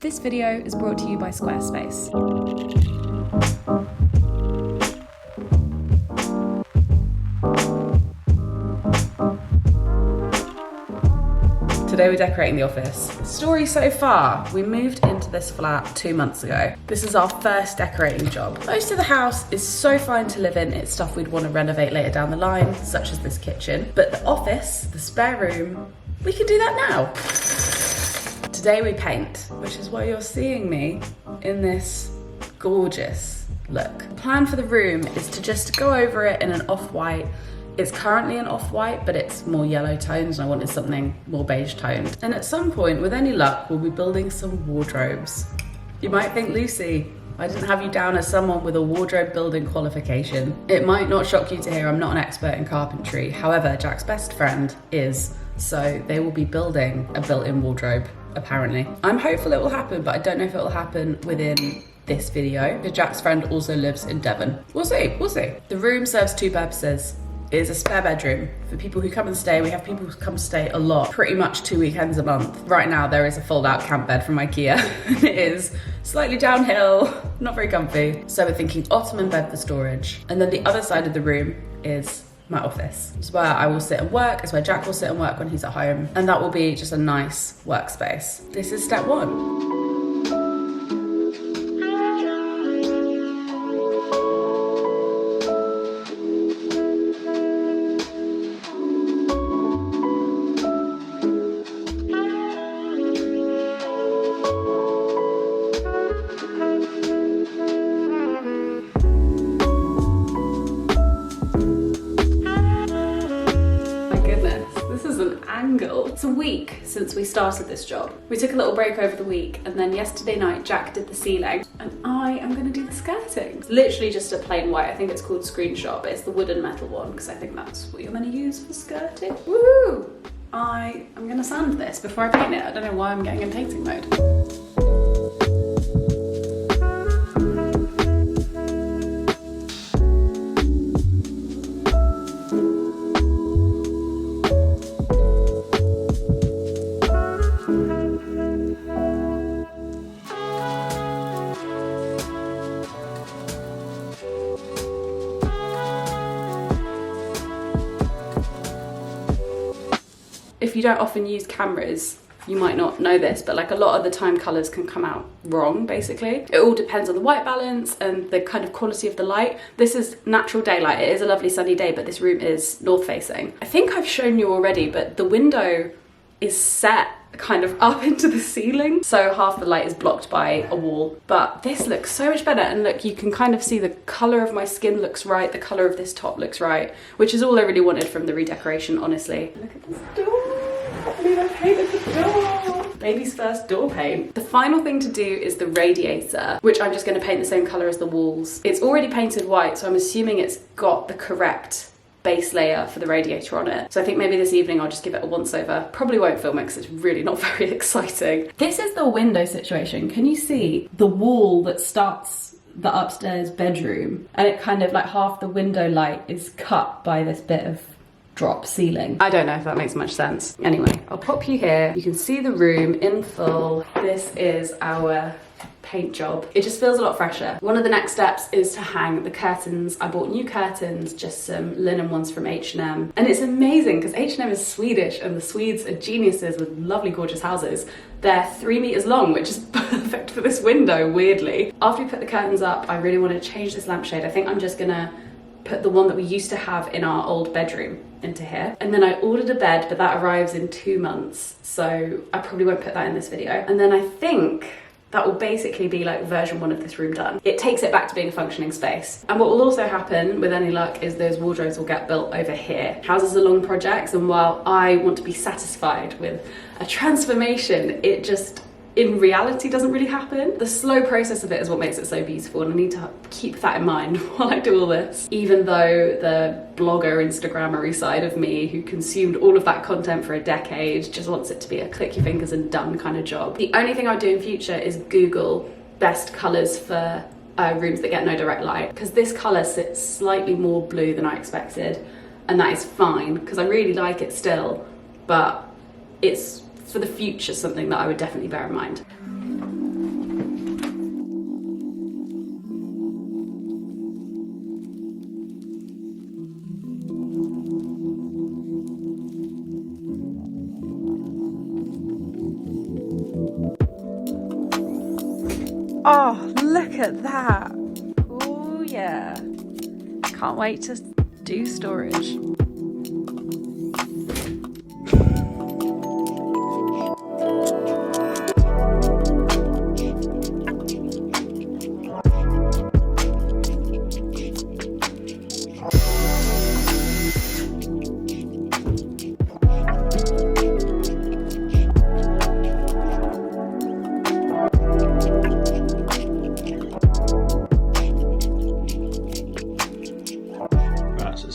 This video is brought to you by Squarespace. Today we're decorating the office. Story so far, we moved into this flat 2 months ago. This is our first decorating job. Most of the house is so fine to live in, it's stuff we'd want to renovate later down the line, such as this kitchen. But the office, the spare room, we can do that now. Today we paint, which is why you're seeing me in this gorgeous look. The plan for the room is to just go over it in an off-white. It's currently an off-white, but it's more yellow tones and I wanted something more beige toned. And at some point, with any luck, we'll be building some wardrobes. You might think, Lucy, I didn't have you down as someone with a wardrobe building qualification. It might not shock you to hear I'm not an expert in carpentry. However, Jack's best friend is, so they will be building a built-in wardrobe, apparently. I'm hopeful it will happen, but I don't know if it will happen within this video, because Jack's friend also lives in Devon. We'll see, we'll see. The room serves two purposes. It is a spare bedroom for people who come and stay. We have people who come stay a lot, pretty much 2 weekends a month. Right now, there is a fold-out camp bed from IKEA. It is slightly downhill, not very comfy. So we're thinking ottoman bed for storage. And then the other side of the room is my office. It's where I will sit and work. It's where Jack will sit and work when he's at home. And that will be just a nice workspace. This is step one. It's a week since we started this job. We took a little break over the week and then yesterday night Jack did the ceiling and I am going to do the skirting. It's literally just a plain white. I think it's called Screenshot, but it's the wood and metal one because I think that's what you're going to use for skirting. Woohoo! I am going to sand this before I paint it. I don't know why I'm getting in painting mode. If you don't often use cameras, you might not know this, but like a lot of the time colours can come out wrong, basically. It all depends on the white balance and the kind of quality of the light. This is natural daylight. It is a lovely sunny day, but this room is north facing. I think I've shown you already, but the window is set kind of up into the ceiling. So half the light is blocked by a wall, but this looks so much better. And look, you can kind of see the color of my skin looks right. The color of this top looks right, which is all I really wanted from the redecoration, honestly. Look at this door. I believe I painted the door. Baby's first door paint. The final thing to do is the radiator, which I'm just going to paint the same color as the walls. It's already painted white, so I'm assuming it's got the correct base layer for the radiator on it. So I think maybe this evening I'll just give it a once over. Probably won't film it because it's really not very exciting. This is the window situation. Can you see the wall that starts the upstairs bedroom? And it kind of like half the window light is cut by this bit of drop ceiling. I don't know if that makes much sense. Anyway, I'll pop you here. You can see the room in full. This is our paint job. It just feels a lot fresher. One of the next steps is to hang the curtains. I bought new curtains, just some linen ones from H&M. And it's amazing because H&M is Swedish and the Swedes are geniuses with lovely, gorgeous houses. They're 3 meters long, which is perfect for this window, weirdly. After we put the curtains up, I really want to change this lampshade. I think I'm just gonna put the one that we used to have in our old bedroom into here. And then I ordered a bed, but that arrives in 2 months. So I probably won't put that in this video. And then I think that will basically be like version 1 of this room done. It takes it back to being a functioning space. And what will also happen, with any luck, is those wardrobes will get built over here. Houses are long projects, and while I want to be satisfied with a transformation, it just, in reality, doesn't really happen. The slow process of it is what makes it so beautiful, and I need to keep that in mind while I do all this. Even though the blogger, Instagrammery side of me, who consumed all of that content for a decade, just wants it to be a click your fingers and done kind of job. The only thing I do in future is Google best colours for rooms that get no direct light, because this colour sits slightly more blue than I expected, and that is fine, because I really like it still, but it's for the future something that I would definitely bear in mind. Oh, look at that. Oh yeah. Can't wait to do storage.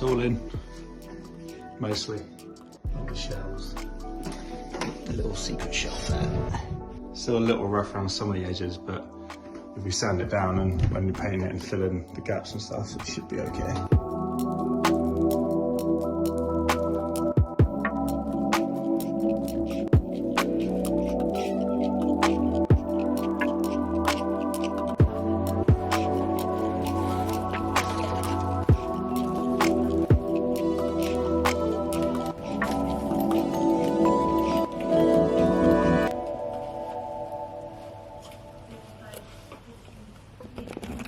All in, mostly. All the shelves. A little secret shelf there. Still a little rough around some of the edges, but if we sand it down and when you paint it and fill in the gaps and stuff, it should be okay.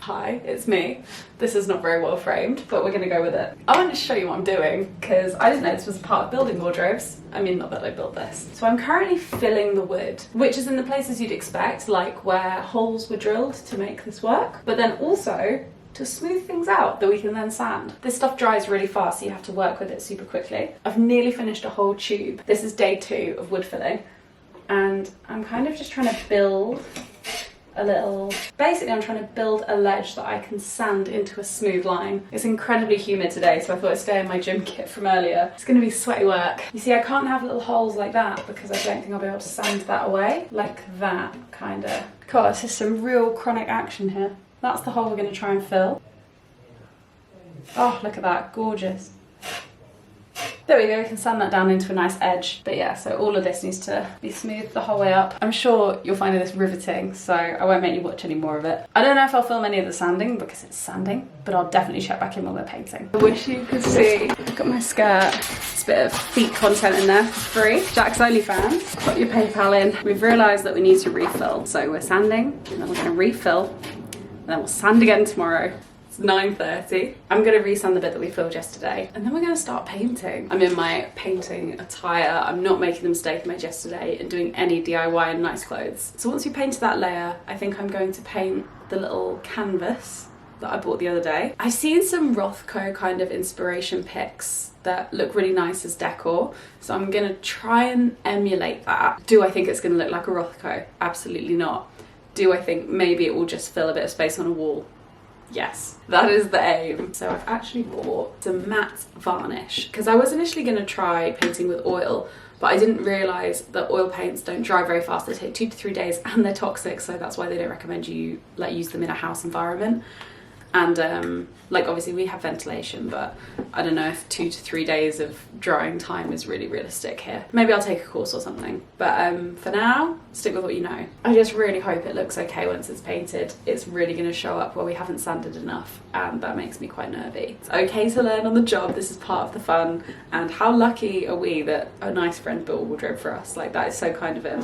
Hi, it's me. This is not very well framed, but we're gonna go with it. I wanted to show you what I'm doing because I didn't know this was part of building wardrobes. I mean, not that I built this. So I'm currently filling the wood, which is in the places you'd expect, like where holes were drilled to make this work, but then also to smooth things out that we can then sand. This stuff dries really fast, so you have to work with it super quickly. I've nearly finished a whole tube. This is day 2 of wood filling, and I'm kind of just trying to build basically I'm trying to build a ledge that I can sand into a smooth line. It's incredibly humid today, so I thought I'd stay in my gym kit from earlier. It's gonna be sweaty work. You see, I can't have little holes like that because I don't think I'll be able to sand that away. Like that, kinda. God, this is some real chronic action here. That's the hole we're gonna try and fill. Oh, look at that, gorgeous. There we go, we can sand that down into a nice edge. But yeah, so all of this needs to be smoothed the whole way up. I'm sure you'll find this riveting, so I won't make you watch any more of it. I don't know if I'll film any of the sanding because it's sanding, but I'll definitely check back in when we're painting. I wish you could see. I've got my skirt. It's a bit of feet content in there, free. Jack's OnlyFans. Put your PayPal in. We've realised that we need to refill. So we're sanding, and then we're gonna refill, and then we'll sand again tomorrow. 9:30. I'm gonna resand the bit that we filled yesterday, and then we're gonna start painting. I'm in my painting attire. I'm not making the mistake I made yesterday and doing any DIY and nice clothes. So once we painted that layer, I think I'm going to paint the little canvas that I bought the other day. I've seen some Rothko kind of inspiration pics that look really nice as decor, so I'm gonna try and emulate that. Do I think it's gonna look like a Rothko? Absolutely not. Do I think maybe it will just fill a bit of space on a wall? Yes, that is the aim. So I've actually bought some matte varnish because I was initially going to try painting with oil, but I didn't realise that oil paints don't dry very fast. They take 2 to 3 days and they're toxic, so that's why they don't recommend you use them in a house environment. And like obviously we have ventilation, but I don't know if 2 to 3 days of drying time is really realistic here. Maybe I'll take a course or something, but for now, stick with what you know. I just really hope it looks okay once it's painted. It's really going to show up where we haven't sanded enough, and that makes me quite nervy. It's okay to learn on the job. This is part of the fun, and how lucky are we that a nice friend built a wardrobe for us. Like, that is so kind of him.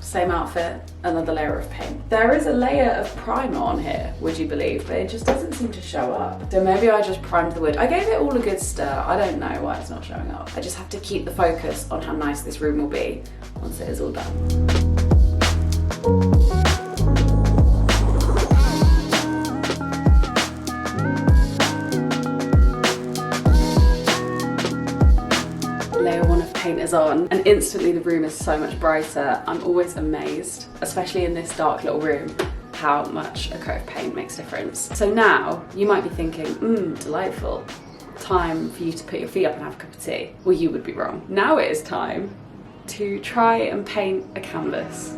Same outfit, another layer of paint. There is a layer of primer on here, would you believe, but it just doesn't seem to show up. So maybe I just primed the wood. I gave it all a good stir. I don't know why it's not showing up. I just have to keep the focus on how nice this room will be once it is all done. Layer 1 of paint is on, and instantly the room is so much brighter. I'm always amazed, especially in this dark little room, how much a coat of paint makes a difference. So now you might be thinking, delightful. Time for you to put your feet up and have a cup of tea. Well, you would be wrong. Now it is time to try and paint a canvas.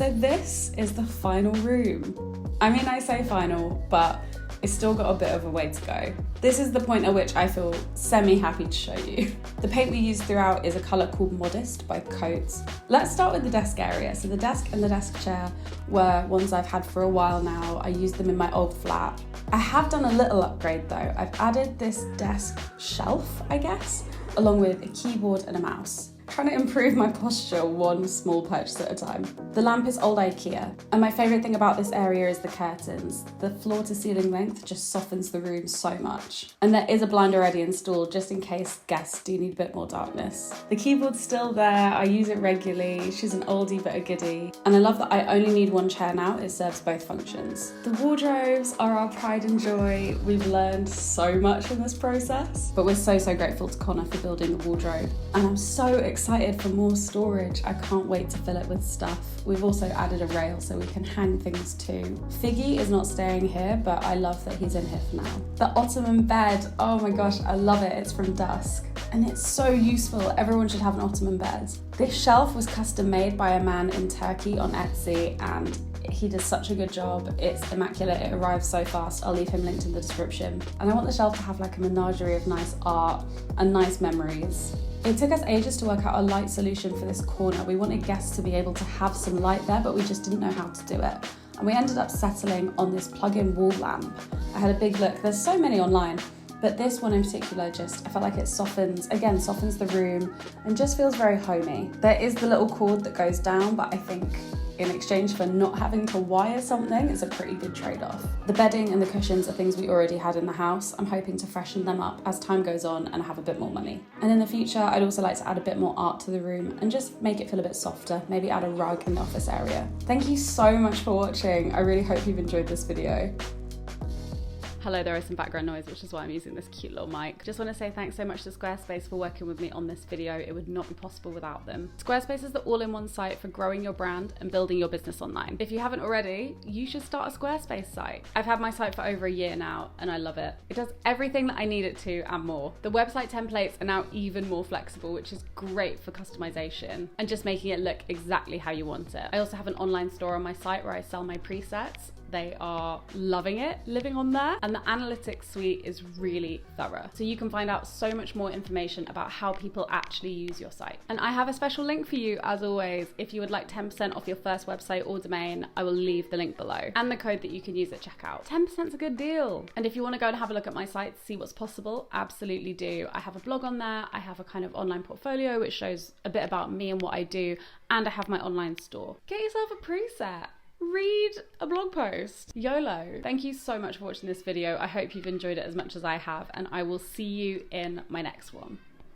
So this is the final room. I mean, I say final, but it's still got a bit of a way to go. This is the point at which I feel semi-happy to show you. The paint we use throughout is a colour called Modest by Coats. Let's start with the desk area. So the desk and the desk chair were ones I've had for a while now. I used them in my old flat. I have done a little upgrade though. I've added this desk shelf, I guess, along with a keyboard and a mouse. Trying to improve my posture one small purchase at a time. The lamp is old IKEA, and my favourite thing about this area is the curtains. The floor to ceiling length just softens the room so much. And there is a blind already installed just in case guests do need a bit more darkness. The keyboard's still there, I use it regularly. She's an oldie but a goodie. And I love that I only need one chair now, it serves both functions. The wardrobes are our pride and joy. We've learned so much in this process, but we're so grateful to Connor for building the wardrobe. And I'm so excited for more storage. I can't wait to fill it with stuff. We've also added a rail so we can hang things too. Figgy is not staying here, but I love that he's in here for now. The ottoman bed, oh my gosh, I love it. It's from Dusk and it's so useful. Everyone should have an ottoman bed. This shelf was custom made by a man in Turkey on Etsy and he does such a good job. It's immaculate, it arrives so fast. I'll leave him linked in the description. And I want the shelf to have like a menagerie of nice art and nice memories. It took us ages to work out a light solution for this corner. We wanted guests to be able to have some light there, but we just didn't know how to do it. And we ended up settling on this plug-in wall lamp. I had a big look, there's so many online, but this one in particular I felt like it softens the room and just feels very homey. There is the little cord that goes down, but I think in exchange for not having to wire something, it's a pretty good trade-off. The bedding and the cushions are things we already had in the house. I'm hoping to freshen them up as time goes on and have a bit more money. And in the future, I'd also like to add a bit more art to the room and just make it feel a bit softer, maybe add a rug in the office area. Thank you so much for watching. I really hope you've enjoyed this video. Hello, there is some background noise, which is why I'm using this cute little mic. Just want to say thanks so much to Squarespace for working with me on this video. It would not be possible without them. Squarespace is the all-in-one site for growing your brand and building your business online. If you haven't already, you should start a Squarespace site. I've had my site for over a year now and I love it. It does everything that I need it to and more. The website templates are now even more flexible, which is great for customization and just making it look exactly how you want it. I also have an online store on my site where I sell my presets. They are loving it, living on there. And the analytics suite is really thorough. So you can find out so much more information about how people actually use your site. And I have a special link for you as always. If you would like 10% off your first website or domain, I will leave the link below and the code that you can use at checkout. 10% is a good deal. And if you want to go and have a look at my site to see what's possible, absolutely do. I have a blog on there. I have a kind of online portfolio which shows a bit about me and what I do. And I have my online store. Get yourself a preset. Read a blog post. YOLO. Thank you so much for watching this video. I hope you've enjoyed it as much as I have, and I will see you in my next one.